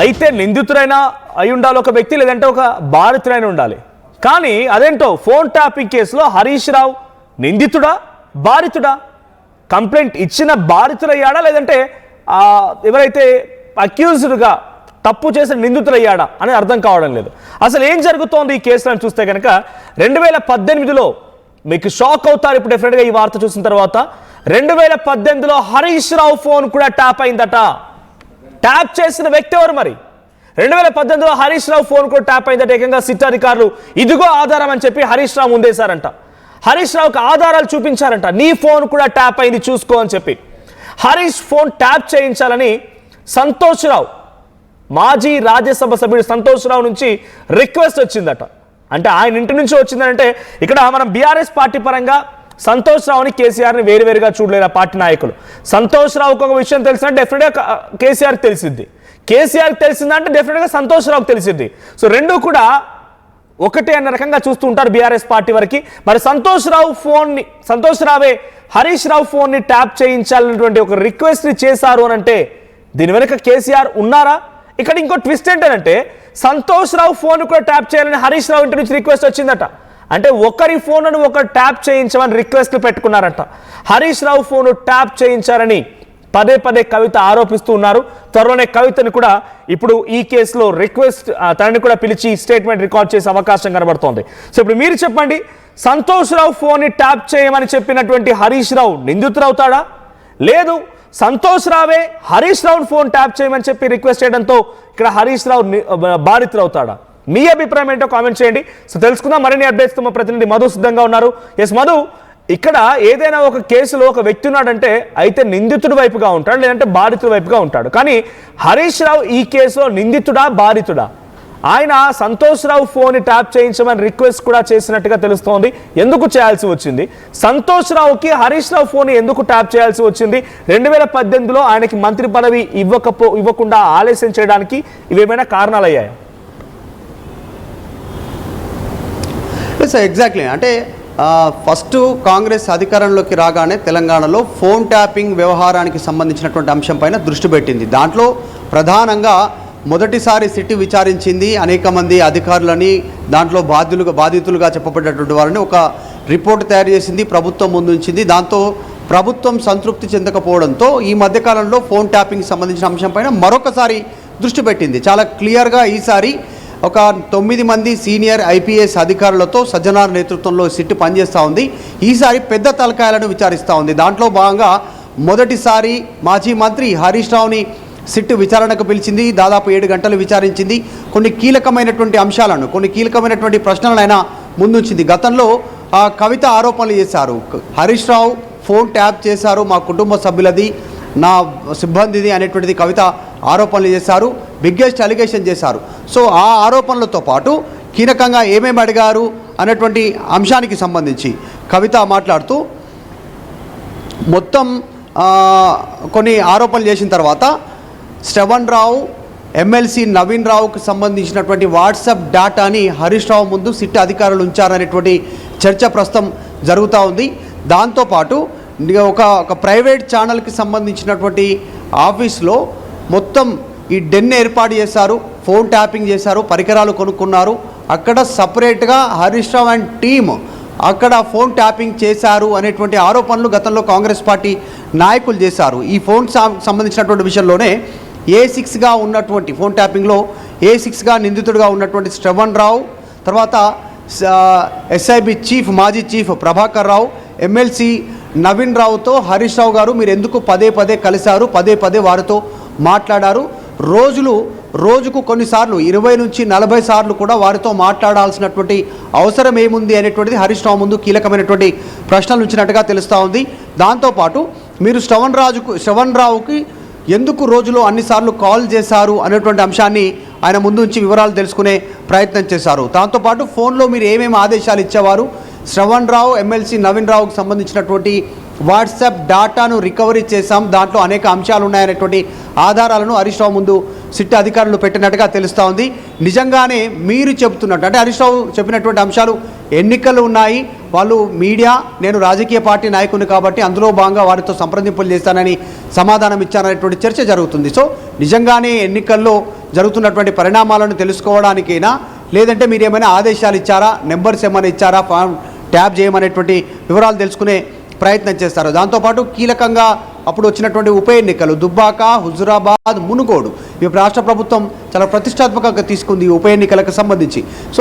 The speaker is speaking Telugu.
అయితే నిందితుడైనా అయి ఉండాలి ఒక వ్యక్తి, లేదంటే ఒక బాధితుడైనా ఉండాలి. కానీ అదేంటో ఫోన్ ట్యాపింగ్ కేసులో హరీష్ రావు నిందితుడా బాధితుడా? కంప్లైంట్ ఇచ్చిన బాధితుడయ్యాడా, లేదంటే ఎవరైతే అక్యూజ్డ్గా తప్పు చేసిన నిందితుడయ్యాడా అనేది అర్థం కావడం లేదు. అసలు ఏం జరుగుతోంది ఈ కేసులను చూస్తే కనుక 2018లో మీకు షాక్ అవుతారు ఇప్పుడు డెఫినెట్గా ఈ వార్త చూసిన తర్వాత. 2018లో హరీష్ రావు ఫోన్ కూడా ట్యాప్ అయిందట. ట్యాప్ చేసిన వ్యక్తి ఎవరు మరి? 2018లో హరీష్ రావు ఫోన్ కూడా ట్యాప్ అయిందట. ఏకంగా సిట్ అధికారులు ఇదిగో ఆధారం అని చెప్పి హరీష్ రావు ముందేశారంట. హరీష్ రావుకి ఆధారాలు చూపించారంట. నీ ఫోన్ కూడా ట్యాప్ అయింది చూసుకో అని చెప్పి. హరీష్ ఫోన్ ట్యాప్ చేయించాలని సంతోష్ రావు, మాజీ రాజ్యసభ సభ్యుడు సంతోష్ రావు నుంచి రిక్వెస్ట్ వచ్చిందట. అంటే ఆయన ఇంటి నుంచి వచ్చిందంటే ఇక్కడ మనం బీఆర్ఎస్ పార్టీ పరంగా సంతోష్ రావుని కేసీఆర్ని వేరువేరుగా చూడలేరు ఆ పార్టీ నాయకులు. సంతోష్ రావుకి ఒక విషయం తెలిసినట్టు డెఫినెట్గా కేసీఆర్కి తెలిసింది, కేసీఆర్కి తెలిసిందంటే డెఫినెట్గా సంతోష్ రావుకి తెలిసింది. సో రెండు కూడా ఒకటే అన్న రకంగా చూస్తూ ఉంటారు బీఆర్ఎస్ పార్టీ వరకు. మరి సంతోష్ రావే హరీష్ రావు ఫోన్ని ట్యాప్ చేయించాలన్నటువంటి ఒక రిక్వెస్ట్ని చేశారు అని అంటే దీని వెనుక కేసీఆర్ ఉన్నారా? ఇక్కడ ఇంకో ట్విస్ట్ ఏంటంటే సంతోష్ రావు ఫోన్ కూడా ట్యాప్ చేయాలని హరీష్ రావు ఇంటి నుంచి రిక్వెస్ట్ వచ్చిందట. అంటే ఒకరి ఫోన్ను ఒకరు ట్యాప్ చేయించమని రిక్వెస్ట్లు పెట్టుకున్నారట. హరీష్ రావు ఫోన్ ట్యాప్ చేయించారని పదే పదే కవిత ఆరోపిస్తూ ఉన్నారు. త్వరలోనే కవితను కూడా ఇప్పుడు ఈ కేసులో తనని కూడా పిలిచి స్టేట్మెంట్ రికార్డ్ చేసే అవకాశం కనబడుతోంది. సో ఇప్పుడు మీరు చెప్పండి, సంతోష్ రావు ఫోన్ని ట్యాప్ చేయమని చెప్పినటువంటి హరీష్ రావు నిందితుడవుతాడా? లేదు, సంతోష్ రావే హరీష్ రావు ఫోన్ ట్యాప్ చేయమని చెప్పి రిక్వెస్ట్ చేయడంతో ఇక్కడ హరీష్ రావు బాధితుడవుతాడా? మీ అభిప్రాయం ఏంటో కామెంట్ చేయండి. సో తెలుసుకుందాం. మరిన్ని అప్డేట్స్ మా ప్రతినిధి మధు సిద్ధంగా ఉన్నారు. ఎస్ మధు, ఇక్కడ ఏదైనా ఒక కేసులో ఒక వ్యక్తి ఉన్నాడంటే అయితే నిందితుడి వైపుగా ఉంటాడు, లేదంటే బాధితుడి వైపుగా ఉంటాడు. కానీ హరీష్ రావు ఈ కేసులో నిందితుడా బాధితుడా? ఆయన సంతోష్ రావు ఫోన్ ట్యాప్ చేయించమని రిక్వెస్ట్ కూడా చేసినట్టుగా తెలుస్తోంది. ఎందుకు చేయాల్సి వచ్చింది? సంతోష్ రావుకి హరీష్ రావు ఫోన్ ఎందుకు ట్యాప్ చేయాల్సి వచ్చింది? 2018లో ఆయనకి మంత్రి పదవి ఇవ్వకుండా ఆలస్యం చేయడానికి ఇవేమైనా కారణాలు అయ్యాయా? ఎగ్జాక్ట్లీ. అంటే ఫస్ట్ కాంగ్రెస్ అధికారంలోకి రాగానే తెలంగాణలో ఫోన్ ట్యాపింగ్ వ్యవహారానికి సంబంధించినటువంటి అంశం పైన దృష్టి పెట్టింది. దాంట్లో ప్రధానంగా మొదటిసారి సిట్ విచారించింది అనేక మంది అధికారులని, దాంట్లో బాధితులుగా చెప్పబడ్డటువంటి వారిని ఒక రిపోర్ట్ తయారు చేసింది, ప్రభుత్వం ముందుంచింది. దాంతో ప్రభుత్వం సంతృప్తి చెందకపోవడంతో ఈ మధ్యకాలంలో ఫోన్ ట్యాపింగ్ సంబంధించిన అంశం పైన మరొకసారి దృష్టి పెట్టింది. చాలా క్లియర్గా ఈసారి ఒక 9 మంది సీనియర్ ఐపీఎస్ అధికారులతో సజ్జనార్ నేతృత్వంలో సిట్ పనిచేస్తూ ఉంది. ఈసారి పెద్ద తలకాయలను విచారిస్తూ ఉంది. దాంట్లో భాగంగా మొదటిసారి మాజీ మంత్రి హరీష్ రావుని సిట్ విచారణకు పిలిచింది. దాదాపు 7 గంటలు విచారించింది. కొన్ని కీలకమైనటువంటి ప్రశ్నలను ఆయన ముందుంచింది. గతంలో కవిత ఆరోపణలు చేశారు. హరీష్ రావు ఫోన్ ట్యాప్ చేశారు, మా కుటుంబ సభ్యులది, నా సిబ్బందిది అనేటువంటిది కవిత ఆరోపణలు చేశారు, బిగ్గెస్ట్ అలిగేషన్ చేశారు. సో ఆ ఆరోపణలతో పాటు కీలకంగా ఏమేమి అడిగారు అనేటువంటి అంశానికి సంబంధించి కవిత మాట్లాడుతూ మొత్తం కొన్ని ఆరోపణలు చేసిన తర్వాత శ్రవణ్ రావు, ఎమ్మెల్సీ నవీన్ రావుకు సంబంధించినటువంటి వాట్సాప్ డేటాని హరీష్ రావు ముందు సిట్ అధికారులు ఉంచారనేటువంటి చర్చ ప్రస్తుతం జరుగుతూ ఉంది. దాంతోపాటు ఒక ప్రైవేట్ ఛానల్కి సంబంధించినటువంటి ఆఫీస్లో మొత్తం ఈ డెన్ ఏర్పాటు చేశారు, ఫోన్ ట్యాపింగ్ చేశారు, పరికరాలు కొనుక్కున్నారు. అక్కడ సపరేట్గా హరీష్ రావు అండ్ టీమ్ అక్కడ ఫోన్ ట్యాపింగ్ చేశారు అనేటువంటి ఆరోపణలు గతంలో కాంగ్రెస్ పార్టీ నాయకులు చేశారు. ఈ ఫోన్ సంబంధించినటువంటి విషయంలోనే A6గా ఉన్నటువంటి ఫోన్ ట్యాపింగ్లో A6గా నిందితుడిగా ఉన్నటువంటి శ్రవణ్ రావు, తర్వాత SIB మాజీ చీఫ్ ప్రభాకర్ రావు, ఎమ్మెల్సీ నవీన్ రావుతో హరీష్ రావు గారు మీరు ఎందుకు పదే పదే కలిశారు, పదే పదే వారితో మాట్లాడారు, రోజుకు కొన్నిసార్లు 20 నుంచి 40 సార్లు కూడా వారితో మాట్లాడాల్సినటువంటి అవసరం ఏముంది అనేటువంటిది హరీష్ రావు ముందు కీలకమైనటువంటి ప్రశ్నలు ఉంచినట్టుగా తెలుస్తూ ఉంది. దాంతోపాటు మీరు శ్రవణ్ రావుకి ఎందుకు రోజులో అన్నిసార్లు కాల్ చేశారు అనేటువంటి అంశాన్ని ఆయన ముందు నుంచి వివరాలు తెలుసుకునే ప్రయత్నం చేశారు. దాంతోపాటు ఫోన్లో మీరు ఏమేమి ఆదేశాలు ఇచ్చేవారు, శ్రవణ్ రావు, ఎమ్మెల్సీ నవీన్ రావుకు సంబంధించినటువంటి వాట్సాప్ డేటాను రికవరీ చేశాం, దాంట్లో అనేక అంశాలు ఉన్నాయనేటువంటి ఆధారాలను హరీష్ రావు ముందు సిట్ అధికారులు పెట్టినట్టుగా తెలుస్తూ ఉంది. నిజంగానే మీరు చెబుతున్నట్టు అంటే హరీష్ రావు చెప్పినటువంటి అంశాలు ఎన్నికలు ఉన్నాయి, వాళ్ళు మీడియా, నేను రాజకీయ పార్టీ నాయకుని కాబట్టి అందులో భాగంగా వారితో సంప్రదింపులు చేస్తానని సమాధానం ఇచ్చారనేటువంటి చర్చ జరుగుతుంది. సో నిజంగానే ఎన్నికల్లో జరుగుతున్నటువంటి పరిణామాలను తెలుసుకోవడానికైనా లేదంటే మీరు ఏమైనా ఆదేశాలు ఇచ్చారా, నెంబర్స్ ఏమైనా ఇచ్చారా, ఫామ్ ట్యాప్ చేయమనేటువంటి వివరాలు తెలుసుకునే ప్రయత్నం చేస్తారు. దాంతోపాటు కీలకంగా అప్పుడు వచ్చినటువంటి ఉప ఎన్నికలు దుబ్బాక, హుజురాబాద్, మునుగోడు ఇవి రాష్ట్ర ప్రభుత్వం చాలా ప్రతిష్టాత్మకంగా తీసుకుంది ఈ ఉప ఎన్నికలకు సంబంధించి. సో